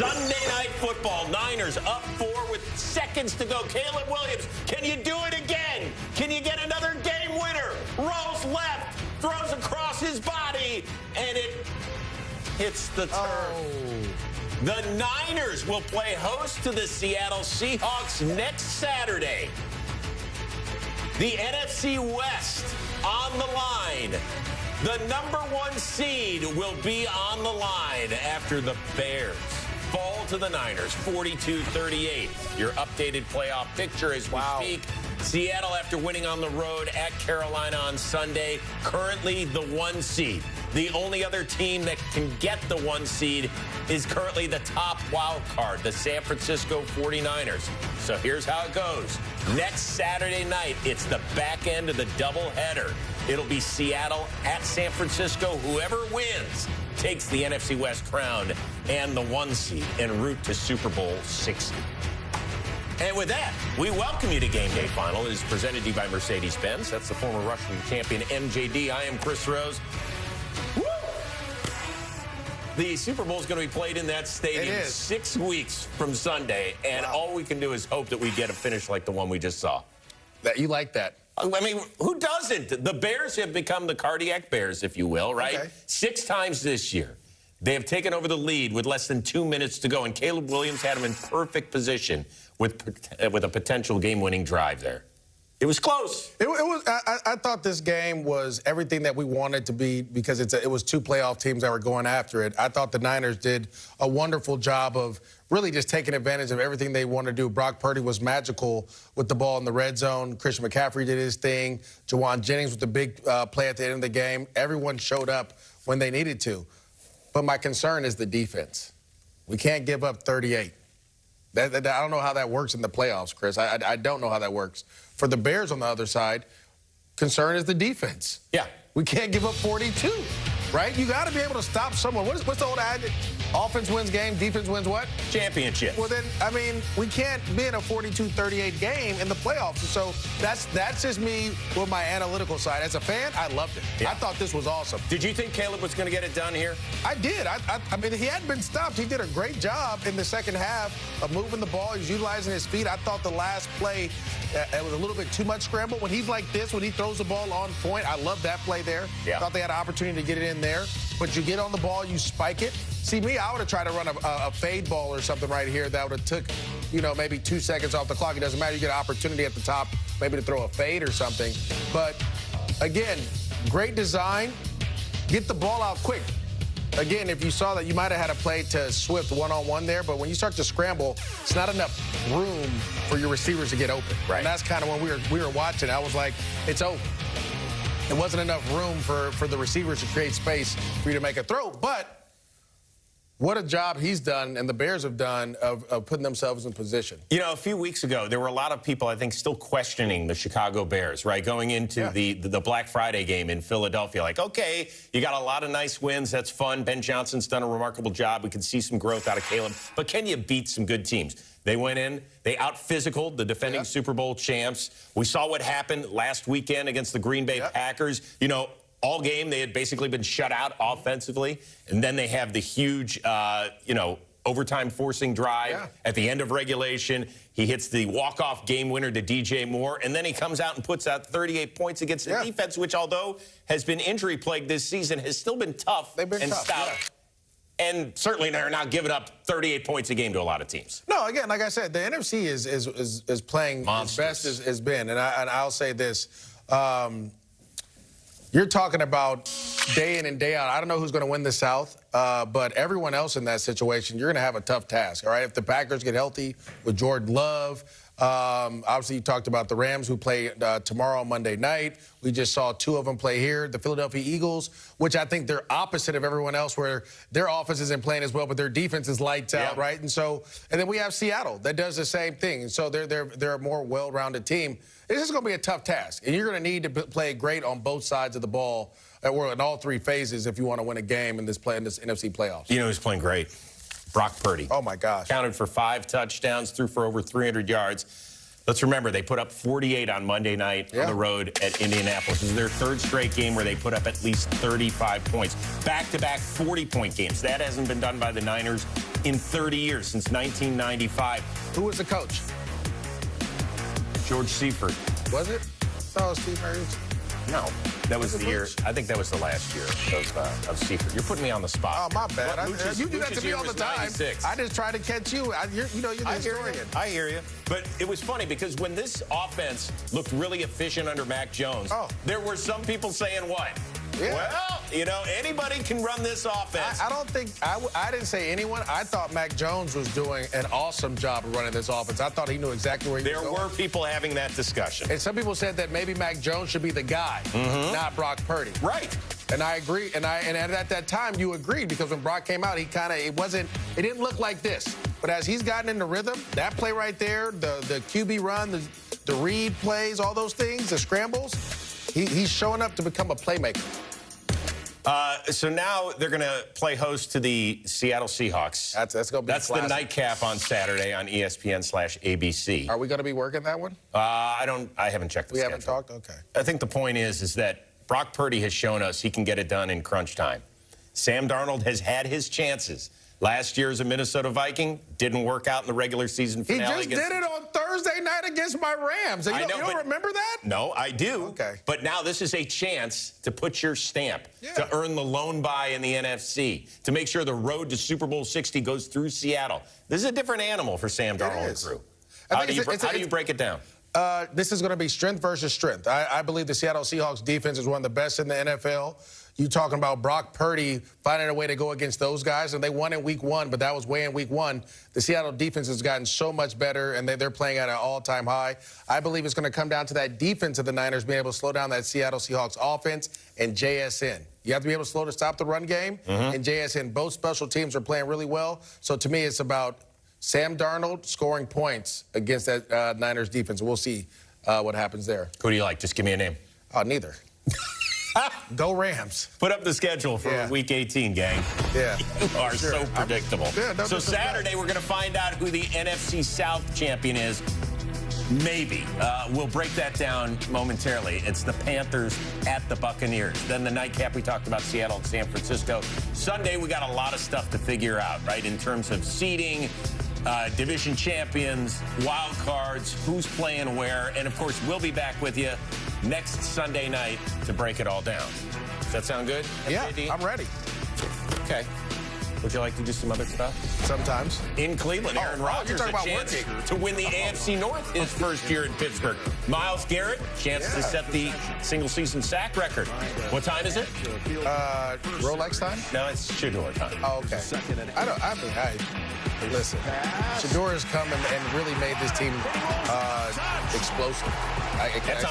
Sunday Night Football. Niners up 4 with seconds to go. Caleb Williams, can you do it again? Can you get another game winner? Rolls left, throws across his body, and it hits the turf. Oh. The Niners will play host to the Seattle Seahawks next Saturday. The NFC West on the line. The #1 seed will be on the line after the Bears fall to the Niners, 42-38. Your updated playoff picture as we speak. Seattle, after winning on the road at Carolina on Sunday, currently the 1 seed. The only other team that can get the 1 seed is currently the top wild card, the San Francisco 49ers. So here's how it goes. Next Saturday night, it's the back end of the doubleheader. It'll be Seattle at San Francisco. Whoever wins takes the NFC West crown and the 1 seed en route to Super Bowl 60. And with that, we welcome you to Game Day Final. It is presented to you by Mercedes-Benz. That's the former Russian champion MJD. I am Chris Rose. Woo! The Super Bowl is going to be played in that stadium 6 weeks from Sunday, and all we can do is hope that we get a finish like the one we just saw. You like that? I mean, who doesn't? The Bears have become the cardiac Bears, if you will, right? Okay. 6 times this year. They have taken over the lead with less than 2 minutes to go, and Caleb Williams had him in perfect position with a potential game-winning drive there. It was close. It was. I thought this game was everything that we wanted to be because it was 2 playoff teams that were going after it. I thought the Niners did a wonderful job of really just taking advantage of everything they want to do. Brock Purdy was magical with the ball in the red zone. Christian McCaffrey did his thing. Jawan Jennings with the big play at the end of the game. Everyone showed up when they needed to. But my concern is the defense. We can't give up 38. I don't know how that works in the playoffs, Chris. I don't know how that works. For the Bears on the other side, concern is the defense. Yeah. We can't give up 42, right? You got to be able to stop someone. What's the old adage? Offense wins game, defense wins what? Championship. Well, then, I mean, we can't be in a 42-38 game in the playoffs. So that's just me with my analytical side. As a fan, I loved it. Yeah. I thought this was awesome. Did you think Caleb was going to get it done here? I did. I mean, he hadn't been stopped. He did a great job in the second half of moving the ball. He's utilizing his feet. I thought the last play, it was a little bit too much scramble. When he's like this, when he throws the ball on point, I love that play there. Yeah. Thought they had an opportunity to get it in there. But you get on the ball, you spike it. See, me, I would have tried to run a fade ball or something right here that would have took, you know, maybe 2 seconds off the clock. It doesn't matter. You get an opportunity at the top maybe to throw a fade or something. But, again, great design. Get the ball out quick. Again, if you saw that, you might have had a play to Swift one-on-one there. But when you start to scramble, it's not enough room for your receivers to get open. Right. And that's kind of when we were watching. I was like, it's over. There wasn't enough room for the receivers to create space for you to make a throw. But what a job he's done and the Bears have done of putting themselves in position. You know, a few weeks ago, there were a lot of people, I think, still questioning the Chicago Bears, right? Going into the Black Friday game in Philadelphia. Like, okay, you got a lot of nice wins. That's fun. Ben Johnson's done a remarkable job. We can see some growth out of Caleb. But can you beat some good teams? They went in. They out-physicaled the defending Super Bowl champs. We saw what happened last weekend against the Green Bay Packers. You know, all game they had basically been shut out offensively. And then they have the huge, you know, overtime forcing drive at the end of regulation. He hits the walk-off game winner to DJ Moore. And then he comes out and puts out 38 points against the defense, which, although has been injury-plagued this season, has still been tough and stout. And certainly they're not giving up 38 points a game to a lot of teams. No, again, like I said, the NFC is playing as best as has been. And I'll say this. You're talking about day in and day out. I don't know who's going to win the South, but everyone else in that situation, you're going to have a tough task, all right? If the Packers get healthy with Jordan Love, obviously you talked about the Rams who play tomorrow on Monday night. We just saw 2 of them play here. The Philadelphia Eagles, which I think they're opposite of everyone else where their offense isn't playing as well, but their defense is lights out, right? And then we have Seattle that does the same thing. And so they're a more well-rounded team. This is going to be a tough task, and you're going to need to play great on both sides of the ball or in all 3 phases if you want to win a game in this NFC playoffs. You know who's playing great? Brock Purdy. Oh, my gosh. Counted for 5 touchdowns, threw for over 300 yards. Let's remember, they put up 48 on Monday night on the road at Indianapolis. This is their third straight game where they put up at least 35 points. Back-to-back 40-point games. That hasn't been done by the Niners in 30 years, since 1995. Who was the coach? George Seifert. Was it? Oh, Steve Harris. No, that was the year. I think that was the last year of Seifert. You're putting me on the spot. Oh, my bad. You do that to me all the time. 96. I just try to catch you. You're the historian. I hear you. But it was funny because when this offense looked really efficient under Mac Jones, there were some people saying what? Yeah. Well, you know, anybody can run this offense. I don't think I didn't say anyone. I thought Mac Jones was doing an awesome job of running this offense. I thought he knew exactly where he was going. There were people having that discussion. And some people said that maybe Mac Jones should be the guy, not Brock Purdy. Right. And I agree. And at that time, you agreed, because when Brock came out, it didn't look like this. But as he's gotten into rhythm, that play right there, the QB run, the read plays, all those things, the scrambles, he's showing up to become a playmaker. So now they're going to play host to the Seattle Seahawks. That's going to be the nightcap on Saturday on ESPN/ABC. Are we going to be working that one? I haven't checked the schedule. We haven't talked? Okay. I think the point is that Brock Purdy has shown us he can get it done in crunch time. Sam Darnold has had his chances. Last year as a Minnesota Viking, didn't work out in the regular season finale. He just did it on Thursday night against my Rams. You don't remember that? No, I do. Okay. But now this is a chance to put your stamp, to earn the lone bye in the NFC, to make sure the road to Super Bowl 60 goes through Seattle. This is a different animal for Sam Darnold and crew. How do you break it down? This is going to be strength versus strength. I believe the Seattle Seahawks defense is one of the best in the NFL. You talking about Brock Purdy finding a way to go against those guys, and they won in week 1, but that was way in week 1. The Seattle defense has gotten so much better, and they're playing at an all-time high. I believe it's going to come down to that defense of the Niners being able to slow down that Seattle Seahawks offense and JSN. You have to be able to stop the run game, and JSN. Both special teams are playing really well. So to me, it's about Sam Darnold scoring points against that Niners defense. We'll see what happens there. Who do you like? Just give me a name. Neither. Go Rams. Put up the schedule for Week 18, gang. Yeah. You are so predictable. So Saturday, we're going to find out who the NFC South champion is. Maybe. We'll break that down momentarily. It's the Panthers at the Buccaneers. Then the nightcap, we talked about Seattle and San Francisco. Sunday, we got a lot of stuff to figure out, right, in terms of seeding, division champions, wild cards, who's playing where. And, of course, we'll be back with you next Sunday night to break it all down. Does that sound good? Yeah, MJD? I'm ready. Okay. Would you like to do some other stuff? Sometimes. In Cleveland, Aaron Rodgers a chance to win the AFC North his first year in Pittsburgh. Myles Garrett, chance to set the single-season sack record. What time is it? Rolex time? No, it's Shador time. Oh, okay. Listen, Shador has come and really made this team explosive.